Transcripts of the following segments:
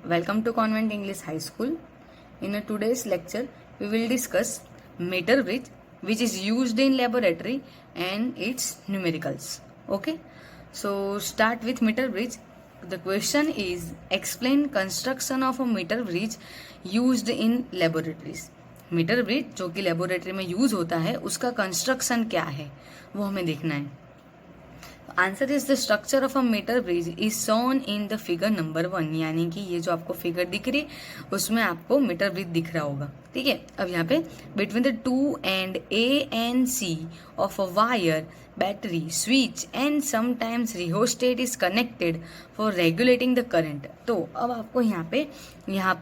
Welcome to Convent English High School. In today's lecture, we will discuss meter bridge, which is used in laboratory and its numericals. Okay, so start with meter bridge. The question is explain construction of a meter bridge used in laboratories. Metre bridge जो कि laboratory में use होता है उसका construction क्या है वो हमें देखना है. Answer is the structure of a metre bridge is shown in the figure number 1. यानी कि ये जो आपको फिगर दिख रही उसमें आपको मीटर ब्रिज दिख रहा होगा. ठीक है, अब यहाँ पे between the 2 and A and C of a wire battery switch and sometimes rheostat is connected for regulating the current. तो अब आपको यहाँ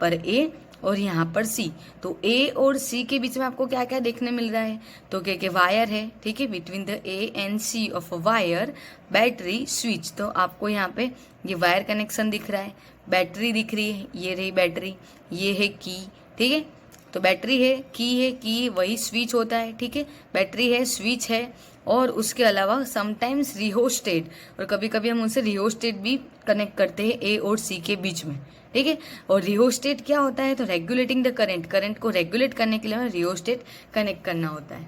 पर A और यहाँ पर सी, तो ए और सी के बीच में आपको क्या क्या देखने मिल रहा है, तो क्या क्या वायर है. ठीक है, between the A and C of a wire battery switch. तो आपको यहाँ पे ये वायर कनेक्शन दिख रहा है, बैटरी दिख रही है, ये रही बैटरी, ये है की. ठीक है, तो बैटरी है, की वही स्विच होता है. ठीक है, बैटरी है, स्विच है, और उसके अलावा समटाइम्स रिहोस्टेट, और कभी कभी हम उनसे रिहोस्टेट भी कनेक्ट करते हैं ए और सी के बीच में. ठीक है, और रिहोस्टेट क्या होता है, तो रेगुलेटिंग द करंट को रेगुलेट करने के लिए हमें रिहोस्टेट कनेक्ट करना होता है.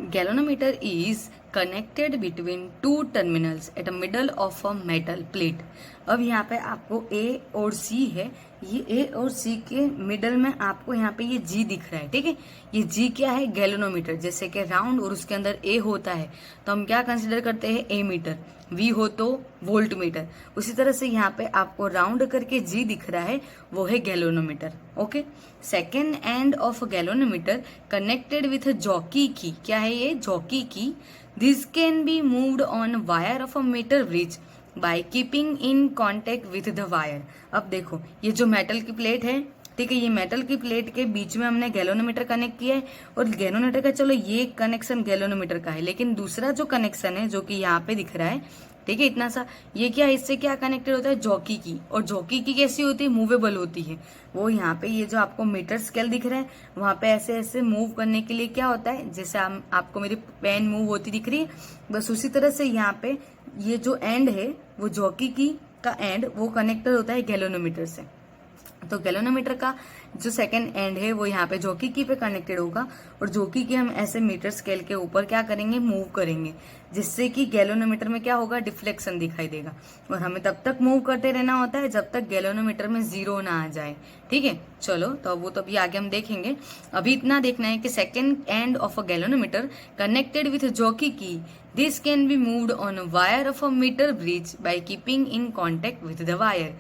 Galvanometer is connected between 2 terminals at a middle of a metal plate. अब यहाँ पे आपको ए और सी है, ये ए और सी के मिडल में आपको यहाँ पे ये जी दिख रहा है. ठीक है, ये जी क्या है, गैल्वेनोमीटर. जैसे कि राउंड और उसके अंदर ए होता है तो हम क्या कंसिडर करते हैं, ए मीटर. वी हो तो वोल्ट मीटर. उसी तरह से यहाँ पे आपको राउंड करके जी दिख रहा है, वो है galvanometer. Okay, second end of galvanometer connected with jockey की. क्या है ये, जॉकी की. This can be moved on wire of a metre bridge by keeping in contact with the wire. अब देखो ये जो मेटल की प्लेट है, ठीक है, ये मेटल की प्लेट के बीच में हमने गैल्वेनोमीटर कनेक्ट किया है, और गैल्वेनोमीटर का चलो ये कनेक्शन गैल्वेनोमीटर का है, लेकिन दूसरा जो कनेक्शन है जो कि यहाँ पे दिख रहा है, ठीक है, इतना सा, ये क्या, इससे क्या कनेक्टेड होता है, जॉकी की. और जॉकी की कैसी होती है, मूवेबल होती है. वो यहाँ पे ये जो आपको मीटर स्केल दिख रहा है वहां पे ऐसे ऐसे मूव करने के लिए क्या होता है, जैसे आपको मेरी पेन मूव होती दिख रही है, बस उसी तरह से यहाँ पे ये जो एंड है वो जॉकी की का एंड वो कनेक्टेड होता है गैल्वेनोमीटर से. तो गैल्वेनोमीटर का जो सेकंड एंड है वो यहाँ पे जॉकी की पे कनेक्टेड होगा, और जॉकी की हम ऐसे मीटर स्केल के ऊपर क्या करेंगे, मूव करेंगे, जिससे कि गैल्वेनोमीटर में क्या होगा, डिफ्लेक्शन दिखाई देगा. और हमें तब तक मूव करते रहना होता है जब तक गैल्वेनोमीटर में 0 ना आ जाए. ठीक है, चलो तो वो तो अभी आगे हम देखेंगे. अभी इतना देखना है कि second end of a galvanometer connected with jockey की. This can be moved on wire of a metre bridge by keeping in contact with the wire.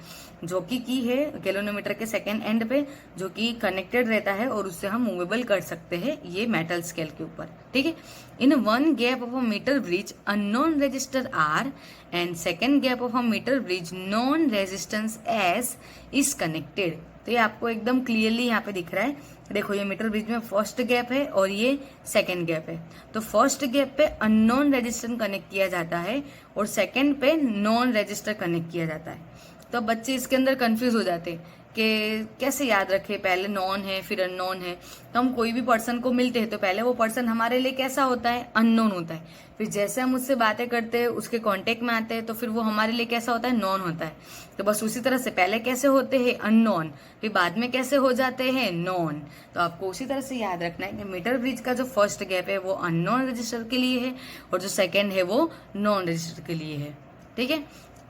Jockey की है गैल्वेनोमीटर के सेकेंड एंड पे जो कि कनेक्टेड रहता है, और उससे हम मूवेबल कर सकते हैं ये मेटल स्केल के ऊपर. ठीक है, in one gap of a metre bridge unknown resistor R and second gap of a metre bridge known resistance S is connected. तो ये आपको एकदम क्लियरली यहाँ पे दिख रहा है. देखो ये मीटर ब्रिज में फर्स्ट गैप है और ये सेकेंड गैप है. तो फर्स्ट गैप पे अननोन रेजिस्टेंस कनेक्ट किया जाता है और सेकेंड पे नॉन रेजिस्टर कनेक्ट किया जाता है. तो बच्चे इसके अंदर कंफ्यूज हो जाते हैं कि कैसे याद रखे, पहले नॉन है फिर अननोन है. तो हम कोई भी पर्सन को मिलते हैं तो पहले वो पर्सन हमारे लिए कैसा होता है, अननोन होता है. फिर जैसे हम उससे बातें करते हैं, उसके कांटेक्ट में आते हैं, तो फिर वो हमारे लिए कैसा होता है, नॉन होता है. तो बस उसी तरह से पहले कैसे होते हैं, अननोन, फिर बाद में कैसे हो जाते हैं, नॉन. तो आपको उसी तरह से याद रखना है कि मीटर ब्रिज का जो फर्स्ट गैप है वो अननोन रजिस्टर के लिए है, और जो सेकेंड है वो नॉन रजिस्टर के लिए है. ठीक है,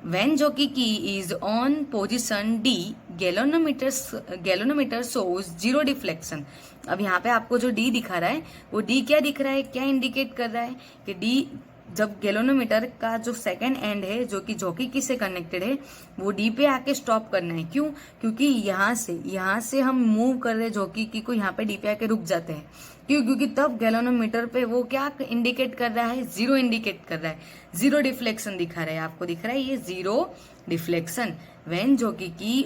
when jockey key is on position D, galvanometer shows 0 deflection. अब यहाँ पे आपको जो D दिखा रहा है वो D क्या दिख रहा है, क्या इंडिकेट कर रहा है कि D जब गैल्वेनोमीटर का जो सेकेंड एंड है जो कि जॉकी की से कनेक्टेड है वो डी पे आके स्टॉप करना है. क्यों, क्योंकि यहाँ से हम मूव कर रहे हैं जॉकी की को, यहाँ पे डी पे आके रुक जाते हैं. क्यों, क्योंकि तब गैल्वेनोमीटर पे वो क्या इंडिकेट कर रहा है, 0 इंडिकेट कर रहा है, 0 डिफ्लेक्शन दिखा रहा है. आपको दिख रहा है ये 0 डिफ्लेक्शन. व्हेन जॉकी की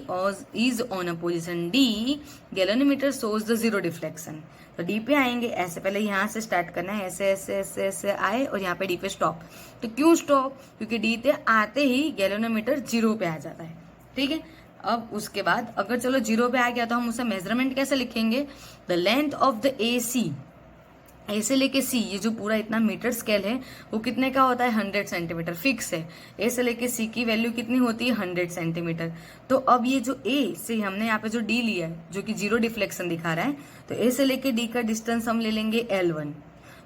is on a position D, galvanometer shows the 0 deflection. तो डी पे आएंगे, ऐसे पहले यहाँ से स्टार्ट करना है, ऐसे ऐसे ऐसे ऐसे आए और यहाँ पे डी पे स्टॉप. तो क्यों स्टॉप, क्योंकि डी पे आते ही गैल्वेनोमीटर 0 पे आ जाता है. ठीक है, अब उसके बाद अगर चलो 0 पे आ गया तो हम उसे मेजरमेंट कैसे लिखेंगे, the length of the AC ए से लेके सी, ये जो पूरा इतना मीटर स्केल है वो कितने का होता है, 100 सेंटीमीटर फिक्स है। ए से लेके सी की वैल्यू कितनी होती है, 100 सेंटीमीटर। तो अब ये जो ए से हमने यहाँ पे जो डी लिया है जो कि 0 डिफ्लेक्शन दिखा रहा है, तो ए से लेके डी का डिस्टेंस हम ले लेंगे L1।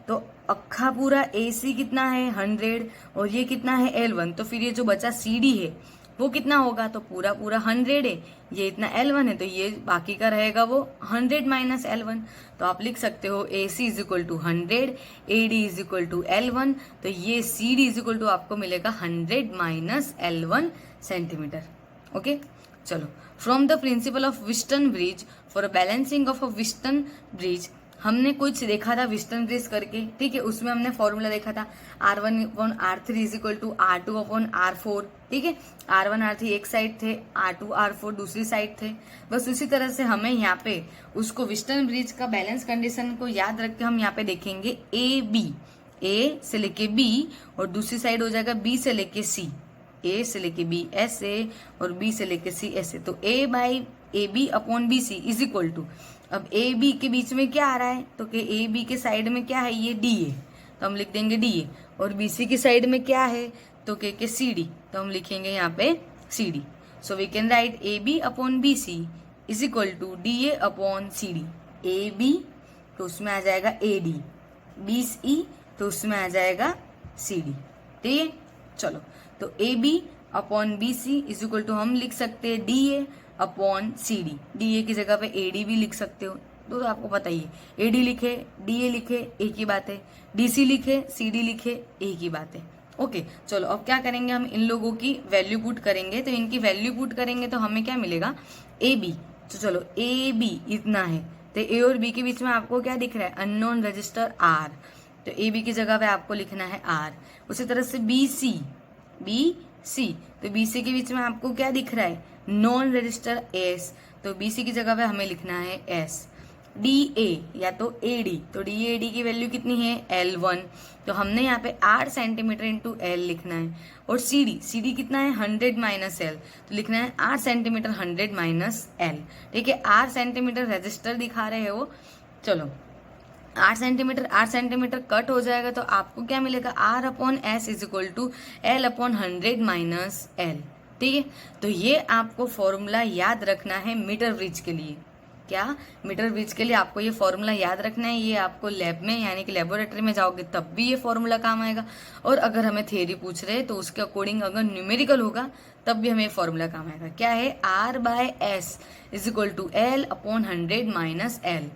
तो अक्खा पूरा ए सी कितना है, 100, और ये कितना है, L1। तो फिर ये जो बचा सी डी है वो कितना होगा, तो पूरा पूरा 100 है, ये इतना L1 है, तो ये बाकी का रहेगा वो 100 माइनस L1। तो आप लिख सकते हो A C is equal to 100, A D is equal to L1। तो ये C D is equal to आपको मिलेगा 100 माइनस L1 सेंटीमीटर। ओके, चलो। From the principle of Wheatstone bridge for balancing of a Wheatstone bridge, हमने कुछ देखा था Winston bridge करके, ठीक है। उसमें हमने फॉर्मूला देखा था R1 upon R3 is equal to R2 upon R4, ठीक है। R1 R3 एक साइड थे, R2 R4 दूसरी साइड थे। बस उसी तरह से हमें यहाँ पे उसको विस्टन ब्रिज का बैलेंस कंडीशन को याद रख के हम यहाँ पे देखेंगे ए से लेके बी, और दूसरी साइड हो जाएगा बी से लेके सी, ए से लेके बी ऐसे, और बी से लेके सी ऐसे। तो A by A B upon B C is equal to, अब ए बी के बीच में क्या आ रहा है, तो कि ए बी के साइड में क्या है, ये डी है, तो हम लिख देंगे डी ए। और बी सी की साइड में क्या है, तो के सी डी, तो हम लिखेंगे यहाँ पे C D. So we can write A B upon B C is equal to D A upon C D. A B तो उसमें आ जाएगा ए डी, बी सी तो उसमें आ जाएगा सी डी, ठीक है। चलो, तो A B upon B C is equal to हम लिख सकते हैं D A upon C D. D A की जगह पे ए डी भी लिख सकते हो, तो आपको पता ही है, ए डी लिखे डी ए लिखे एक ही बात है, डी सी लिखे सी डी लिखे एक ही बात है। ओके, चलो अब क्या करेंगे, हम इन लोगों की वैल्यू पुट करेंगे। तो इनकी वैल्यू पुट करेंगे तो हमें क्या मिलेगा, ए बी। तो चलो ए बी इतना है, तो ए और बी के बीच में आपको क्या दिख रहा है, अननोन रजिस्टर आर, तो ए बी की जगह पे आपको लिखना है आर। उसी तरह से बी सी तो बी सी के बीच में आपको क्या दिख रहा है, नॉन रजिस्टर एस, तो बी सी की जगह पे हमें लिखना है एस। डी ए या तो ए डी, तो डी ए डी की वैल्यू कितनी है, L1, तो हमने यहाँ पे 8 सेंटीमीटर इंटू L लिखना है। और सी डी कितना है, 100 माइनस L, तो लिखना है 8 सेंटीमीटर 100 माइनस L, ठीक है। 8 सेंटीमीटर रजिस्टर दिखा रहे हो, चलो 8 सेंटीमीटर कट हो जाएगा, तो आपको क्या मिलेगा, R upon S is equal to L upon 100 minus L, ठीक है। तो ये आपको फॉर्मूला याद रखना है मीटर ब्रिज के लिए। क्या, मीटर ब्रिज के लिए आपको ये फॉर्मूला याद रखना है। ये आपको लैब में यानी कि लेबोरेटरी में जाओगे तब भी ये फॉर्मूला काम आएगा, और अगर हमें थियरी पूछ रहे तो उसके अकॉर्डिंग अगर न्यूमेरिकल होगा तब भी हमें फॉर्मूला काम आएगा। क्या है, R by S is equal to L upon 100 minus L,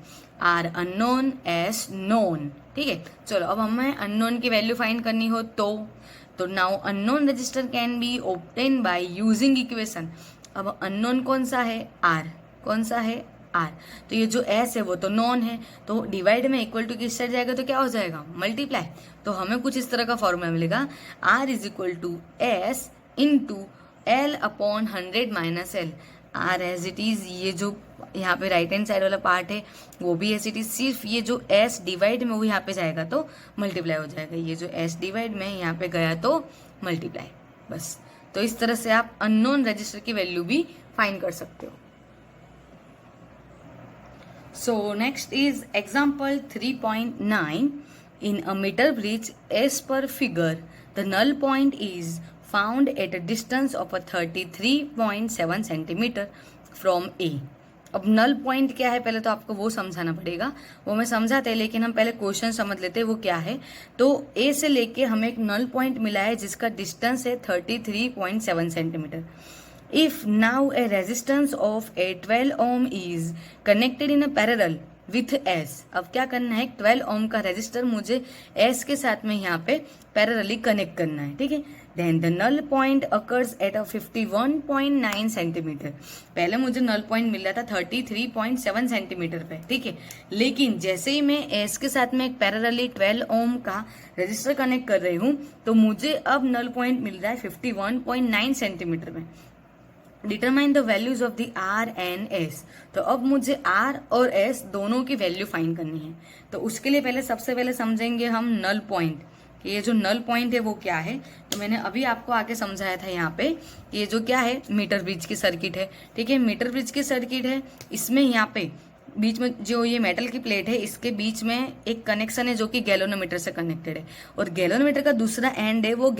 R unknown S known, ठीक है। चलो, अब हमें अननोन की वैल्यू फाइंड करनी हो तो now unknown register can be obtain by using equation. अब अननोन कौन सा है, R, कौन सा है, R, तो ये जो S है वो तो नॉन है, तो डिवाइड में इक्वल टू किस साइड जाएगा, तो क्या हो जाएगा, मल्टीप्लाई। तो हमें कुछ इस तरह का फॉर्मूला मिलेगा, R is equal to S into L upon 100 minus L। R as it is, ये जो यहाँ पे राइट हैंड साइड वाला पार्ट है वो भी एज इट इज, सिर्फ ये जो S डिवाइड में वो यहाँ पे जाएगा तो मल्टीप्लाई हो जाएगा, ये जो S डिवाइड में यहाँ पे गया तो मल्टीप्लाई, बस। तो इस तरह से आप अननोन रजिस्टर की वैल्यू भी फाइंड कर सकते हो। So next is example 3.9. In a meter bridge as per figure, the null point is found at a distance of a 33.7 centimeter from A. अब नल पॉइंट क्या है, पहले तो आपको वो समझाना पड़ेगा, वो मैं समझाते हैं, लेकिन हम पहले क्वेश्चन समझ लेते हैं वो क्या है। तो ए से लेके हमें एक नल पॉइंट मिला है जिसका डिस्टेंस है 33.7 centimetre. If now a resistance of a 12 ohm is connected in a parallel with S, अब क्या करना है, 12 ओम का रेजिस्टर मुझे S के साथ में यहाँ पे पैरेलली कनेक्ट करना है, ठीक है। Then the null point occurs at a 51.9 centimetre. पहले मुझे नल पॉइंट मिल रहा था 33.7 सेंटीमीटर पे, ठीक है। लेकिन जैसे ही मैं S के साथ में एक पैरेलली 12 ओम का रेजिस्टर कनेक्ट कर रही हूँ तो मुझे अब नल पॉइंट मिल रहा है 51.9 सेंटीमीटर में। Determine the values of the R and S। तो अब मुझे R और S दोनों की वैल्यू फाइंड करनी है। तो उसके लिए पहले सबसे पहले समझेंगे हम नल पॉइंट, कि ये जो नल पॉइंट है वो क्या है। तो मैंने अभी आपको आगे समझाया था यहाँ पे, ये जो क्या है, मीटर ब्रिज की सर्किट है, ठीक है। मीटर ब्रिज की सर्किट है, इसमें यहाँ पे बीच में जो ये मेटल की प्लेट है इसके बीच में एक कनेक्शन है जो कि गैलोनोमीटर से कनेक्टेड है, और गैलोनोमीटर का दूसरा एंड है वो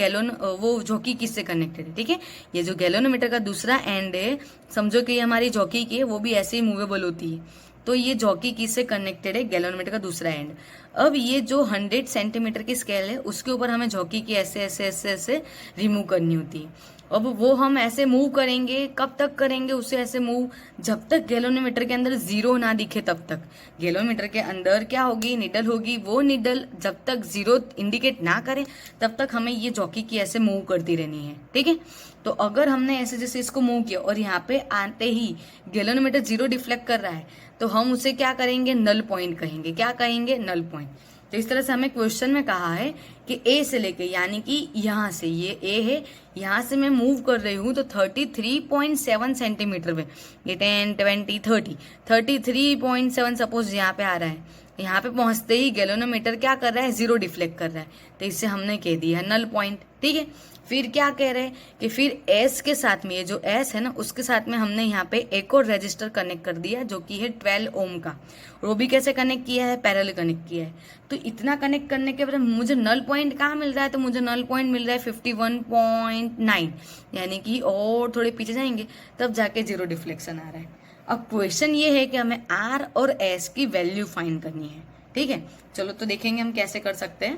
जॉकी की से कनेक्टेड है। ठीक है, ये जो गैलोनोमीटर का दूसरा एंड है, समझो कि ये हमारी जॉकी की है, वो भी ऐसे ही मूवेबल होती है, तो ये जॉकी की से कनेक्टेड है गैलोनोमीटर का दूसरा एंड। अब ये जो 100 सेंटीमीटर की स्केल है उसके ऊपर हमें जॉकी की ऐसे ऐसे ऐसे ऐसे रिमूव करनी होती है। अब वो हम ऐसे मूव करेंगे, कब तक करेंगे उसे ऐसे मूव, जब तक गैलोनोमीटर के अंदर जीरो ना दिखे तब तक। गैलोनोमीटर के अंदर क्या होगी, निडल होगी, वो निडल जब तक जीरो इंडिकेट ना करे तब तक हमें ये जॉकी की ऐसे मूव करती रहनी है। ठीक है, तो अगर हमने ऐसे जैसे इसको मूव किया और यहाँ पे आते ही गैलोनोमीटर जीरो डिफ्लेक्ट कर रहा है, तो हम उसे क्या करेंगे, नल पॉइंट कहेंगे। क्या कहेंगे, नल पॉइंट। तो इस तरह से हमें क्वेश्चन में कहा है कि ए से लेके, यानी कि यहाँ से, ये ए है, यहाँ से मैं मूव कर रही हूँ तो 33.7 सेंटीमीटर में, ये 10, 20, 30, 33.7 सपोज यहाँ पे आ रहा है। यहाँ पे पहुंचते ही गैलोनोमीटर क्या कर रहा है, जीरो डिफ्लेक्ट कर रहा है, तो इससे हमने कह दिया है नल पॉइंट। ठीक है, फिर क्या कह रहे हैं कि फिर एस के साथ में, ये जो एस है ना उसके साथ में हमने यहाँ पे एक और रजिस्टर कनेक्ट कर दिया जो कि है 12 ओम का, और वो भी कैसे कनेक्ट किया है, पैरेलल कनेक्ट किया है। तो इतना कनेक्ट करने के बाद मुझे नल पॉइंट कहाँ मिल रहा है, तो मुझे नल पॉइंट मिल रहा है 51.9, यानी कि और थोड़े पीछे जाएंगे तब जाके जीरो डिफ्लेक्शन आ रहा है। अब क्वेश्चन ये है कि हमें आर और एस की वैल्यू फाइंड करनी है। ठीक है, चलो तो देखेंगे हम कैसे कर सकते हैं।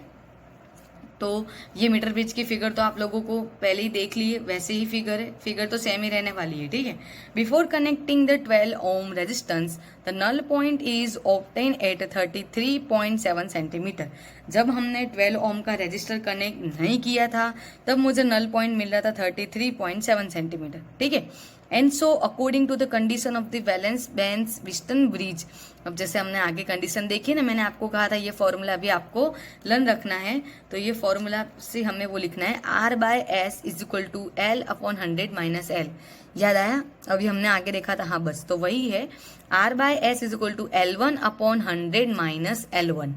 तो ये मीटर ब्रिज की फिगर तो आप लोगों को पहले ही देख ली है, वैसे ही फिगर है, फिगर तो सेम ही रहने वाली है। ठीक है, before connecting the 12 ohm resistance the null point is obtain at 33.7 centimetre. जब हमने 12 ओम का रजिस्टर कनेक्ट नहीं किया था तब मुझे नल पॉइंट मिल रहा था 33.7 सेंटीमीटर। ठीक है, and so according to the condition of the balance band Wheatstone bridge. अब जैसे हमने आगे कंडीशन देखी ना, मैंने आपको कहा था ये फॉर्मूला भी आपको लर्न रखना है, तो ये फॉर्मूला से हमें वो लिखना है R/S = L/100 - L। याद आया, अभी हमने आगे देखा था, हाँ बस तो वही है, R/S = L1/100 - L1।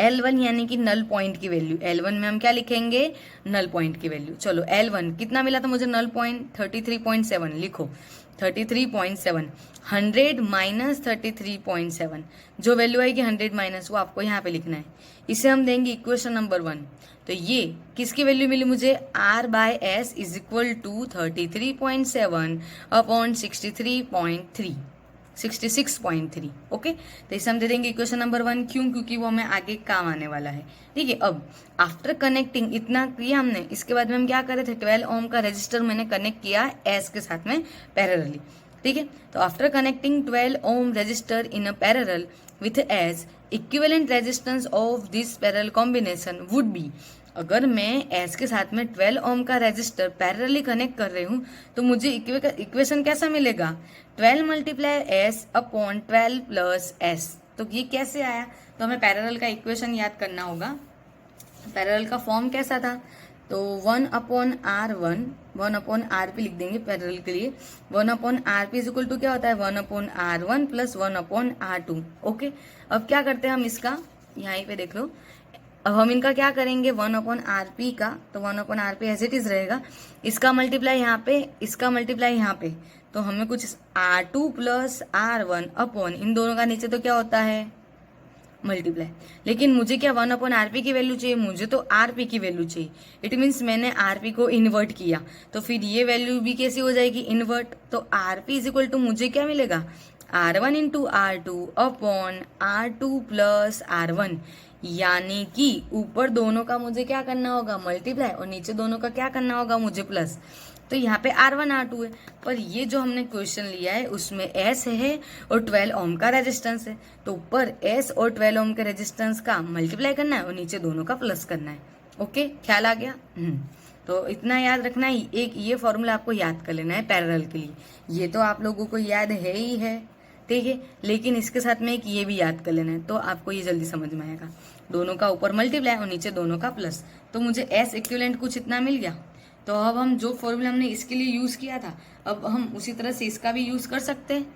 L1 यानी कि नल पॉइंट की वैल्यू, L1 में हम क्या लिखेंगे, नल पॉइंट की वैल्यू। चलो L1 कितना मिला था मुझे, नल पॉइंट 33.7, लिखो 33.7, 100 - 33.7, जो वैल्यू आएगी 100 माइनस वो आपको यहाँ पे लिखना है। इसे हम देंगे इक्वेशन नंबर 1। तो ये किसकी वैल्यू मिली मुझे, R/S = 33.7 अपॉन 63.3, 66.3। ओके, तो इसे हम दे देंगे इक्वेशन नंबर 1। क्यों, क्योंकि वो हमें आगे काम आने वाला है। ठीक है, अब आफ्टर कनेक्टिंग इतना किया हमने, इसके बाद में हम क्या कर रहे थे, 12 ओम का रजिस्टर मैंने कनेक्ट किया एस के साथ में पैरेलली। ठीक है, तो after connecting 12 ohm resistor in a parallel with S, equivalent resistance of this parallel combination would be. अगर मैं एस के साथ में 12 ओम का रेजिस्टर पैरेलली कनेक्ट कर रही हूँ तो मुझे इक्वेशन कैसा मिलेगा, 12 × S अपॉन 12 + S। तो ये कैसे आया, तो हमें पैरेलल का इक्वेशन याद करना होगा। पैरेलल का फॉर्म कैसा था, तो 1/R1, 1/RP लिख देंगे पैरेलल के लिए। 1/RP = क्या होता है, 1/R1 + 1/R2। ओके, अब क्या करते हैं हम इसका, यहीं पे देख लो, अब हम इनका क्या करेंगे, 1/RP का, तो 1/RP एज इट इज रहेगा, इसका मल्टीप्लाई यहाँ पे, इसका मल्टीप्लाई यहाँ पे, तो हमें कुछ R2 + R1 अपॉन इन दोनों का नीचे तो क्या होता है, मल्टीप्लाई। लेकिन मुझे क्या 1/RP की वैल्यू चाहिए, मुझे तो RP की वैल्यू चाहिए। इट मीन्स मैंने RP को इन्वर्ट किया, तो फिर ये वैल्यू भी कैसी हो जाएगी, इन्वर्ट। तो RP = मुझे क्या मिलेगा, R1 × R2 upon R2 + R1, यानी कि ऊपर दोनों का मुझे क्या करना होगा, मल्टीप्लाई, और नीचे दोनों का क्या करना होगा, मुझे प्लस। तो यहाँ पे R1 R2 है, पर ये जो हमने क्वेश्चन लिया है उसमें S है और 12 ओम का रेजिस्टेंस है, तो ऊपर S और 12 ओम के रेजिस्टेंस का मल्टीप्लाई करना है और नीचे दोनों का प्लस करना है। ओके, ख्याल आ गया। तो इतना याद रखना है, एक ये फॉर्मूला आपको याद कर लेना है पैरेलल के लिए। ये तो आप लोगों को याद है ही है, ठीक है, लेकिन इसके साथ में एक ये भी याद कर लेना है, तो आपको ये जल्दी समझ में आएगा। दोनों का ऊपर मल्टीप्लाई और नीचे दोनों का प्लस, तो मुझे S इक्विवेलेंट कुछ इतना मिल गया। तो अब हम जो फॉर्मूला हमने इसके लिए यूज किया था, अब हम उसी तरह से इसका भी यूज कर सकते हैं,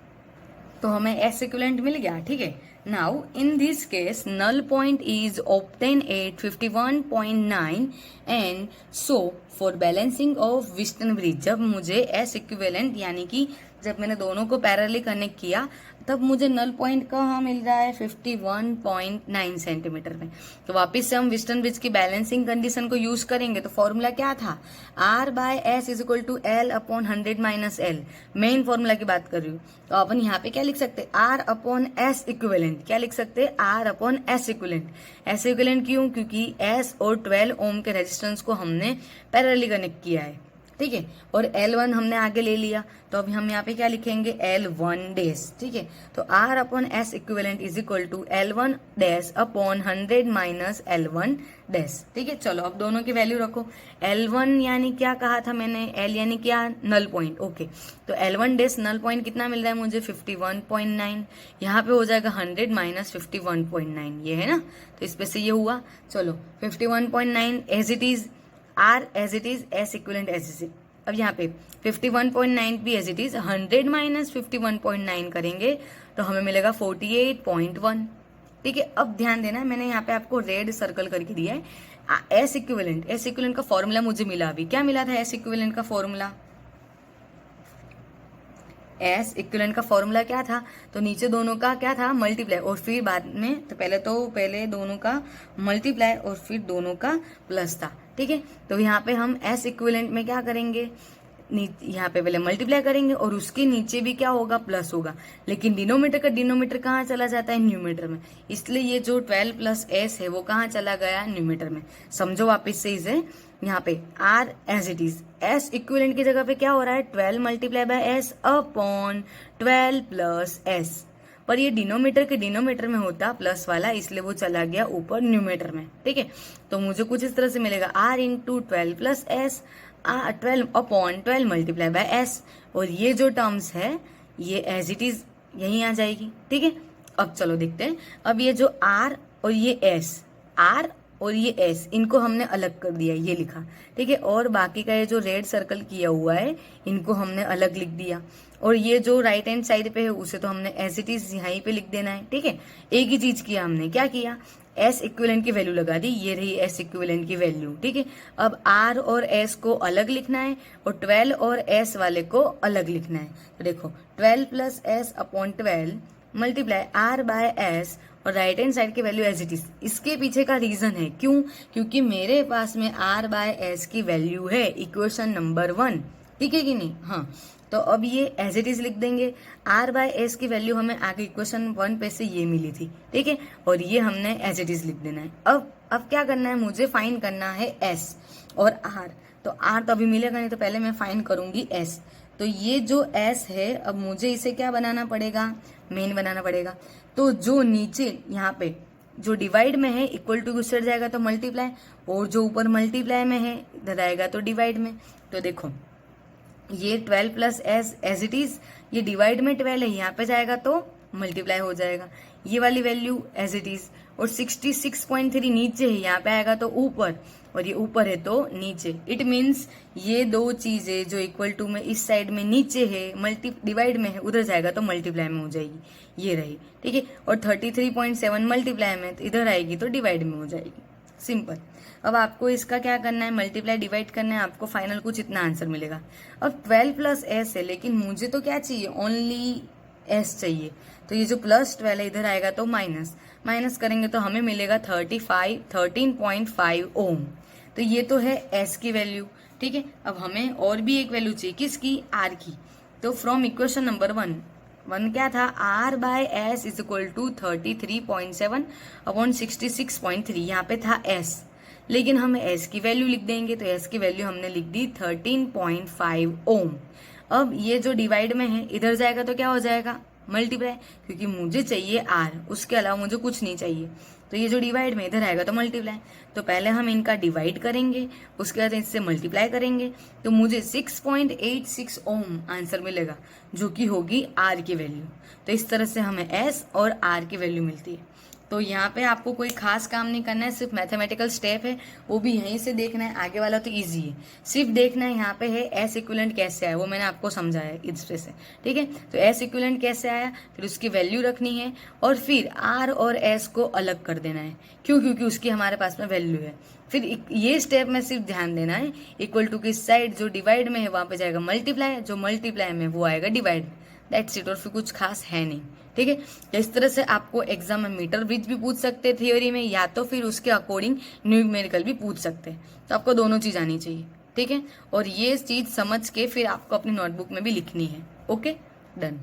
तो हमें S इक्विवेलेंट मिल गया। ठीक है, now in this case null point is obtain at 51.9 and so for balancing of Wheatstone bridge, जब मुझे S इक्विवेलेंट यानी कि जब मैंने दोनों को पैरेलली कनेक्ट किया तब मुझे नल पॉइंट कहाँ मिल रहा है 51.9 सेंटीमीटर में। तो वापस से हम व्हिटन ब्रिज की बैलेंसिंग कंडीशन को यूज करेंगे। तो फॉर्मूला क्या था, R/S is equal to L/100 minus L। Main formula की बात कर रही हूँ। तो अपन यहाँ पे क्या लिख सकते हैं, R/S इक्विवेलेंट। क्या लिख सकते हैं, R/S इक्विवेलेंट। S इक्विवेलेंट क्यों, क्योंकि S और 12 ओम के रेजिस्टेंस को हमने पैरेलली कनेक्ट किया है, ठीक है। और L1 हमने आगे ले लिया, तो अभी हम यहाँ पे क्या लिखेंगे, L1 डैश, ठीक है। तो R/S equivalent is equal to L1 dash upon 100 minus L1 dash, ठीक है। चलो अब दोनों की वैल्यू रखो। L1 यानी क्या कहा था मैंने, L यानी क्या, नल पॉइंट, ओके। तो L1 डैश नल पॉइंट कितना मिल रहा है मुझे, 51.9। यहाँ पे हो जाएगा 100 माइनस 51.9, ये है ना। तो इस पे से ये हुआ। चलो 51.9 as it is, R as it is, S equivalent as it is. अब यहाँ पे 51.9 भी एज इट इज, 100 माइनस 51.9 करेंगे तो हमें मिलेगा 48.1, ठीक है। अब ध्यान देना, मैंने यहाँ पे आपको रेड सर्कल करके दिया है S इक्विवेलेंट का फॉर्मूला मुझे मिला। अभी क्या मिला था S इक्विवेलेंट का फॉर्मूला, S इक्विवेलेंट का फॉर्मूला क्या था, तो नीचे दोनों का क्या था, मल्टीप्लाई, और फिर बाद में, तो पहले दोनों का मल्टीप्लाई और फिर दोनों का प्लस था, ठीक है। तो यहाँ पे हम S इक्विवेलेंट में क्या करेंगे, यहाँ पे पहले मल्टीप्लाई करेंगे और उसके नीचे भी क्या होगा, प्लस होगा। लेकिन डिनोमीटर का डिनोमीटर कहाँ चला जाता है, न्यूमीटर में। इसलिए ये जो 12 प्लस S है वो कहाँ चला गया, न्यूमीटर में। समझो वापिस से इसे, यहाँ पे R as it is, S equivalent की जगह पे क्या हो रहा है, 12 multiply by S upon 12 plus S। पर ये डिनोमीटर के डिनोमीटर में होता प्लस वाला, इसलिए वो चला गया ऊपर न्यूमीटर में, ठीक है। तो मुझे कुछ इस तरह से मिलेगा, R into 12 plus S, 12 upon 12 multiply by S। और ये जो टर्म्स है ये एज इट इज यहीं आ जाएगी, ठीक है। अब चलो देखते हैं। अब ये जो R और ये S, R और ये S, इनको हमने अलग कर दिया, ये लिखा, ठीक है। और बाकी का ये जो रेड सर्कल किया हुआ है इनको हमने अलग लिख दिया। और ये जो राइट हैंड साइड पे है उसे तो हमने एज इट इज यहीं पे लिख देना है, ठीक है। एक ही चीज किया हमने, क्या किया, S इक्विवेलेंट की वैल्यू लगा दी, ये रही S इक्विवेलेंट की वैल्यू, ठीक है। अब R और S को अलग लिखना है और 12 और S वाले को अलग लिखना है। तो देखो 12 plus S upon 12 multiply R by S, और राइट हैंड साइड की वैल्यू एज इट इज। इसके पीछे का रीजन है, क्यों, क्योंकि मेरे पास में R बाय S की वैल्यू है इक्वेशन नंबर 1, ठीक है कि नहीं, हाँ। तो अब ये एज इट इज लिख देंगे। R बाय S की वैल्यू हमें आगे इक्वेशन 1 पे से ये मिली थी, ठीक है। और ये हमने एज इट इज लिख देना है। अब क्या करना है, मुझे फाइंड करना है S और R। तो R तो अभी मिलेगा नहीं, तो पहले मैं फाइंड करूंगी S। तो ये जो S है, अब मुझे इसे क्या बनाना पड़ेगा, मेन बनाना पड़ेगा। तो जो नीचे यहाँ पे जो डिवाइड में है इक्वल टू उस साइड जाएगा तो मल्टीप्लाई, और जो ऊपर मल्टीप्लाई में है इधर आएगा तो डिवाइड में। तो देखो ये 12 plus S as it is, ये डिवाइड में 12 है, यहाँ पे जाएगा तो मल्टीप्लाई हो जाएगा। ये वाली वैल्यू एज इट इज, और 66.3 नीचे है, यहाँ पे आएगा तो ऊपर, और ये ऊपर है तो नीचे। इट मीन्स ये दो चीजें जो इक्वल टू में इस साइड में नीचे है, डिवाइड में है, उधर जाएगा तो मल्टीप्लाई में हो जाएगी, ये रही, ठीक है। और 33.7 मल्टीप्लाई में तो इधर आएगी तो डिवाइड में हो जाएगी, सिंपल। अब आपको इसका क्या करना है, मल्टीप्लाई डिवाइड करना है, आपको फाइनल कुछ इतना आंसर मिलेगा। अब 12 प्लस S है, लेकिन मुझे तो क्या चाहिए, ओनली S चाहिए। तो ये जो प्लस 12 है इधर आएगा तो माइनस करेंगे तो हमें मिलेगा 13.5 ओम। तो ये तो है S की वैल्यू, ठीक है। अब हमें और भी एक वैल्यू चाहिए, किसकी, R की। तो फ्रॉम इक्वेशन नंबर 1 क्या था, R by S is equal to 33.7 upon 66.3, यहाँ पे था S, लेकिन हम S की वैल्यू लिख देंगे। तो S की वैल्यू हमने लिख दी 13.5 ओम। अब ये जो डिवाइड में है इधर जाएगा तो क्या हो जाएगा, मल्टीप्लाई, क्योंकि मुझे चाहिए R, उसके अलावा मुझे कुछ नहीं चाहिए। तो ये जो डिवाइड में इधर आएगा तो मल्टीप्लाई। तो पहले हम इनका डिवाइड करेंगे, उसके बाद इससे मल्टीप्लाई करेंगे, तो मुझे 6.86 ओम आंसर मिलेगा, जो कि होगी R की वैल्यू। तो इस तरह से हमें S और R की वैल्यू मिलती है। तो यहाँ पे आपको कोई खास काम नहीं करना है, सिर्फ मैथमेटिकल स्टेप है, वो भी यहीं से देखना है। आगे वाला तो इजी है, सिर्फ देखना है यहाँ पे है S इक्विवेलेंट कैसे आया, वो मैंने आपको समझाया है इस पे से, ठीक है। तो S इक्विवेलेंट कैसे आया, फिर उसकी वैल्यू रखनी है, और फिर R और S को अलग कर देना है, क्यों, क्योंकि उसकी हमारे पास में वैल्यू है। फिर ये स्टेप में सिर्फ ध्यान देना है, इक्वल टू की साइड जो डिवाइड में है वहां पे जाएगा मल्टीप्लाई, जो मल्टीप्लाई में वो आएगा डिवाइड में। दैट्स इट, और फिर कुछ खास है नहीं। ठीक है, इस तरह से आपको एग्जाम में मीटर ब्रिज भी पूछ सकते हैं थ्योरी में, या तो फिर उसके अकॉर्डिंग न्यूमेरिकल भी पूछ सकते हैं। तो आपको दोनों चीज आनी चाहिए। ठीक है, और ये चीज समझ के फिर आपको अपनी नोटबुक में भी लिखनी है। Okay, done.